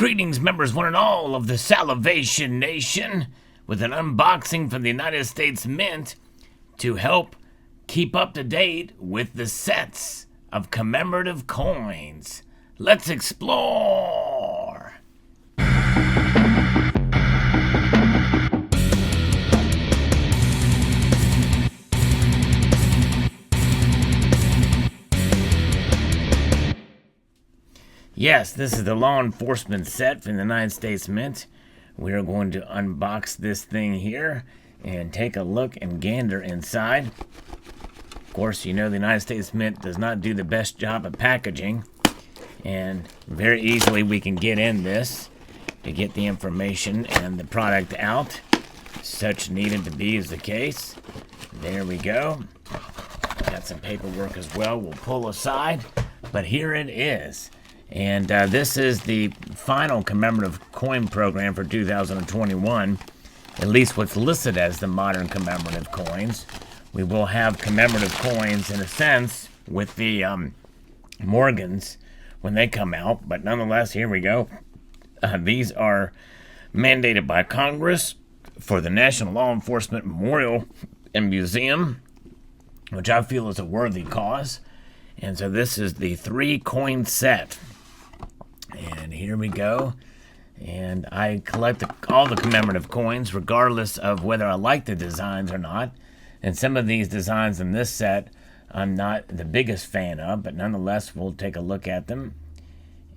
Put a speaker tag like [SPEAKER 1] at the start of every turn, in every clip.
[SPEAKER 1] Greetings, members one and all of the Salivation Nation, with an unboxing from the United States Mint to help keep up to date with the sets of commemorative coins. Let's explore! Yes, this is the law enforcement set from the United States Mint. We are going to unbox this thing here and take a look and gander inside. Of course, you know the United States Mint does not do the best job of packaging, and very easily we can get in this to get the information and the product out. Such needed to be is the case. There we go. Got some paperwork as well we'll pull aside, but here it is. And this is the final commemorative coin program for 2021, at least what's listed as the modern commemorative coins. We will have commemorative coins, in a sense, with the Morgans when they come out, but nonetheless, here we go. These are mandated by Congress for the National Law Enforcement Memorial and Museum, which I feel is a worthy cause. And so this is the 3-coin set. And here we go. And I collect all the commemorative coins, regardless of whether I like the designs or not. And some of these designs in this set, I'm not the biggest fan of, but nonetheless, we'll take a look at them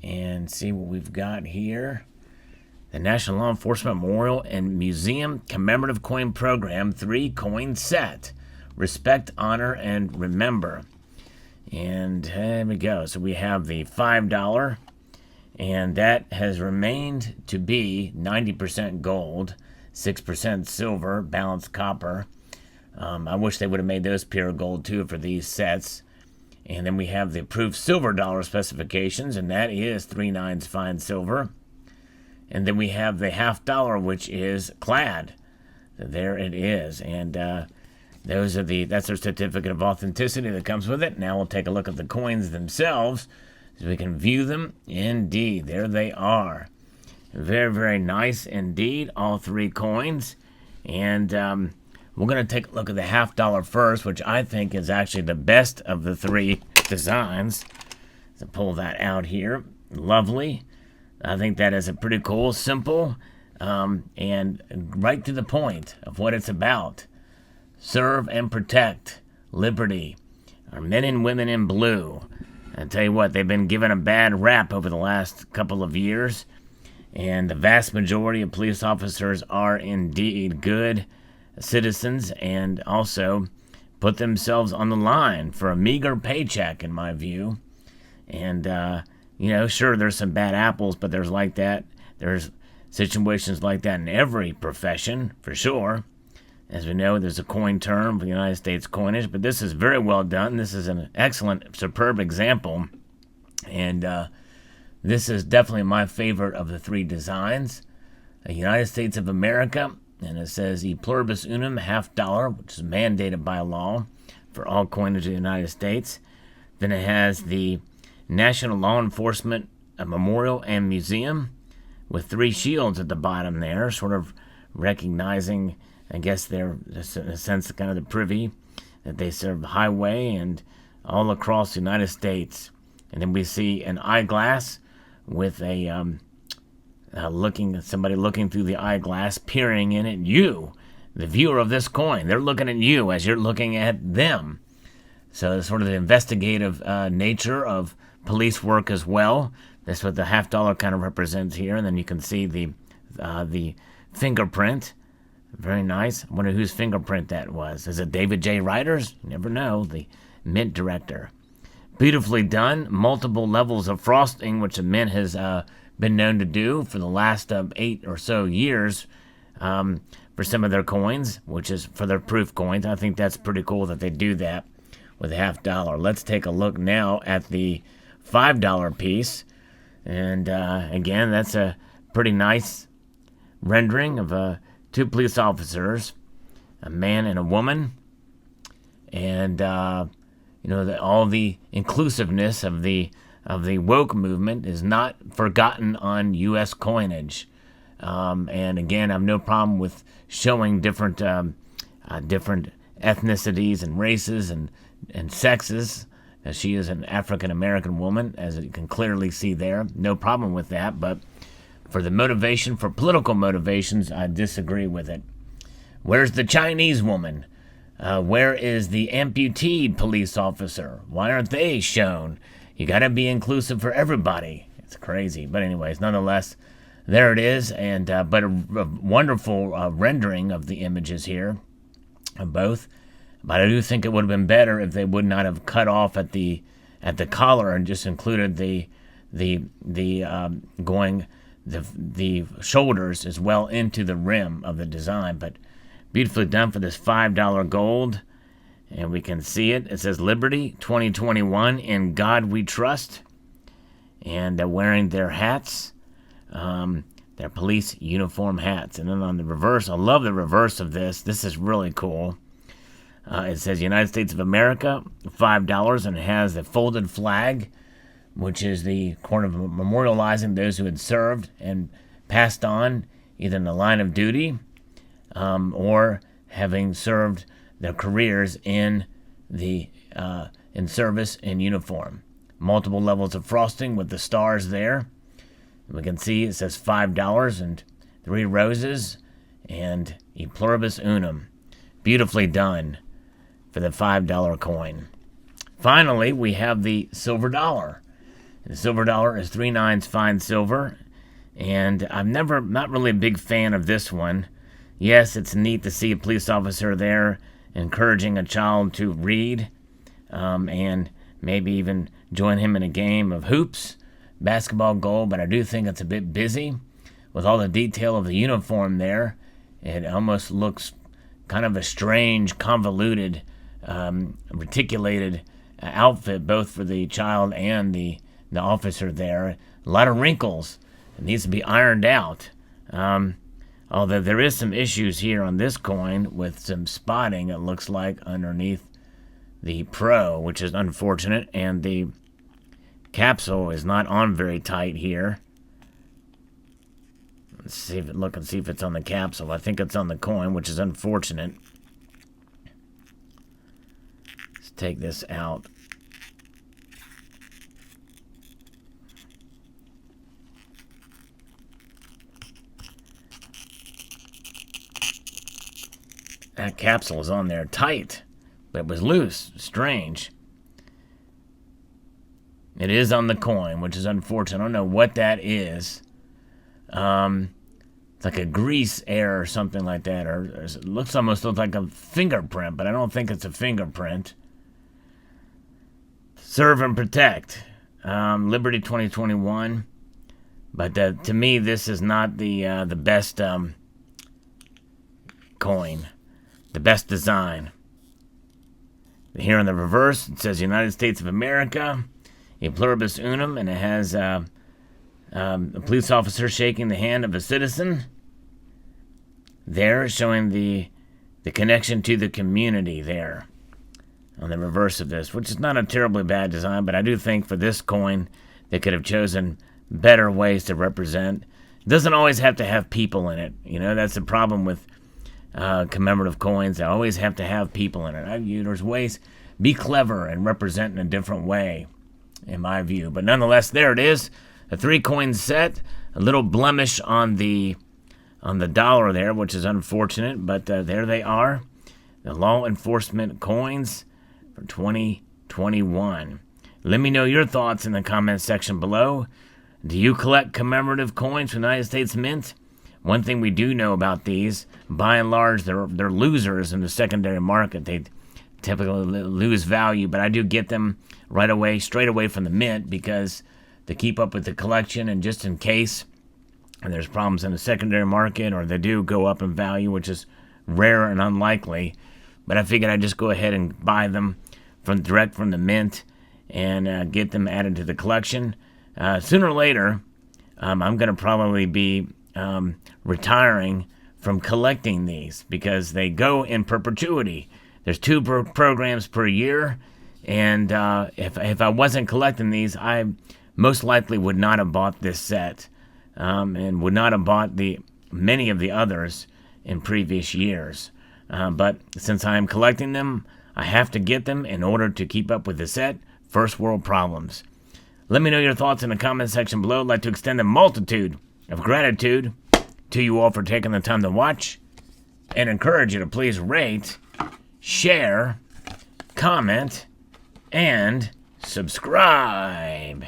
[SPEAKER 1] and see what we've got here. The National Law Enforcement Memorial and Museum Commemorative Coin Program 3-coin set. Respect, honor, and remember. And there we go. So we have the $5. And that has remained to be 90% gold, 6% silver, balanced copper. I wish they would have made those pure gold too for these sets. And then we have the approved silver dollar specifications, and that is 3/9 fine silver. And then we have the $50, which is Clad. There it is. And that's their certificate of authenticity that comes with it. Now we'll take a look at the coins themselves, so we can view them. Indeed, there they are. Very, very nice indeed, all 3 coins. And we're going to take a look at the $50 first, which I think is actually the best of the 3 designs. So pull that out here. Lovely. I think that is a pretty cool, simple, and right to the point of what it's about. Serve and protect liberty. Our men and women in blue. I tell you what, they've been given a bad rap over the last couple of years, and the vast majority of police officers are indeed good citizens and also put themselves on the line for a meager paycheck, in my view. And, sure, there's some bad apples, but there's like that. There's situations like that in every profession, for sure. As we know, there's a coin term for the United States coinage, but this is very well done. This is an excellent, superb example. And this is definitely my favorite of the 3 designs. The United States of America, and it says E pluribus unum, $50, which is mandated by law for all coinage in the United States. Then it has the National Law Enforcement Memorial and Museum with 3 shields at the bottom there, sort of recognizing, I guess they're, in a sense, kind of the privy, that they serve highway and all across the United States. And then we see an eyeglass with somebody looking through the eyeglass, peering in at you, the viewer of this coin. They're looking at you as you're looking at them. So it's sort of the investigative nature of police work as well. That's what the $50 kind of represents here. And then you can see the fingerprint. Very nice. I wonder whose fingerprint that was. Is it David J. Ryder's? You never know. The Mint director. Beautifully done. Multiple levels of frosting, which the Mint has been known to do for the last 8 or so years for some of their coins, which is for their proof coins. I think that's pretty cool that they do that with a $50. Let's take a look now at the $5 piece. And again, that's a pretty nice rendering of 2 police officers, a man and a woman, and all the inclusiveness of the of the woke movement is not forgotten on U.S. coinage. And again, I have no problem with showing different ethnicities and races and sexes. She is an African-American woman, as you can clearly see there. No problem with that, but for the motivation, for political motivations, I disagree with it. Where's the Chinese woman? Where is the amputee police officer? Why aren't they shown? You gotta be inclusive for everybody. It's crazy, but anyways, nonetheless, there it is, and but a wonderful rendering of the images here, of both. But I do think it would have been better if they would not have cut off at the collar and just included the shoulders as well into the rim of the design. But beautifully done for this $5 gold, and we can see it. It says Liberty 2021, in God we trust, and they're wearing their hats. Their police uniform hats. And then on the reverse, I love the reverse of this. This is really cool. It says United States of America, $5, and it has the folded flag, which is the kind of memorializing those who had served and passed on either in the line of duty or having served their careers in service in uniform. Multiple levels of frosting with the stars there. We can see it says $5 and 3 roses and E pluribus unum. Beautifully done for the $5 coin. Finally, we have the silver dollar. The silver dollar is 3 nines fine silver, and I'm not really a big fan of this one. Yes, it's neat to see a police officer there encouraging a child to read, and maybe even join him in a game of hoops. Basketball goal, but I do think it's a bit busy with all the detail of the uniform there. It almost looks kind of a strange, convoluted, reticulated outfit, both for the child and the officer there. A lot of wrinkles. It needs to be ironed out. Although there is some issues here on this coin with some spotting, it looks like, underneath the Pro, which is unfortunate, and the capsule is not on very tight here. Let's see if it's on the capsule. I think it's on the coin, which is unfortunate. Let's take this out. That capsule is on there tight, but it was loose. Strange. It is on the coin, which is unfortunate. I don't know what that is. It's like a grease air or something like that. Or it looks like a fingerprint, but I don't think it's a fingerprint. Serve and protect. Liberty 2021. But to me, this is not the best coin. The best design. Here on the reverse, it says United States of America. E pluribus unum, and it has a police officer shaking the hand of a citizen. There, showing the connection to the community there on the reverse of this, which is not a terribly bad design, but I do think for this coin, they could have chosen better ways to represent. It doesn't always have to have people in it. You know, that's the problem with commemorative coins. They always have to have people in it. There's ways, be clever and represent in a different way, in my view. But nonetheless, there it is, a 3-coin set. A little blemish on the dollar there, which is unfortunate, but there they are, the law enforcement coins for 2021. Let me know your thoughts in the comments section below. Do you collect commemorative coins from the United States Mint? One thing we do know about these, by and large, they're losers in the secondary market. They typically lose value, but I do get them right away, straight away from the mint, because to keep up with the collection, and just in case and there's problems in the secondary market, or they do go up in value, which is rare and unlikely. But I figured I'd just go ahead and buy them direct from the mint and get them added to the collection. Sooner or later, I'm going to probably be retiring from collecting these because they go in perpetuity. There's 2 programs per year, And if I wasn't collecting these, I most likely would not have bought this set, and would not have bought many of the others in previous years. But since I am collecting them, I have to get them in order to keep up with the set. First world problems. Let me know your thoughts in the comment section below. I'd like to extend a multitude of gratitude to you all for taking the time to watch, and encourage you to please rate, share, comment, and subscribe.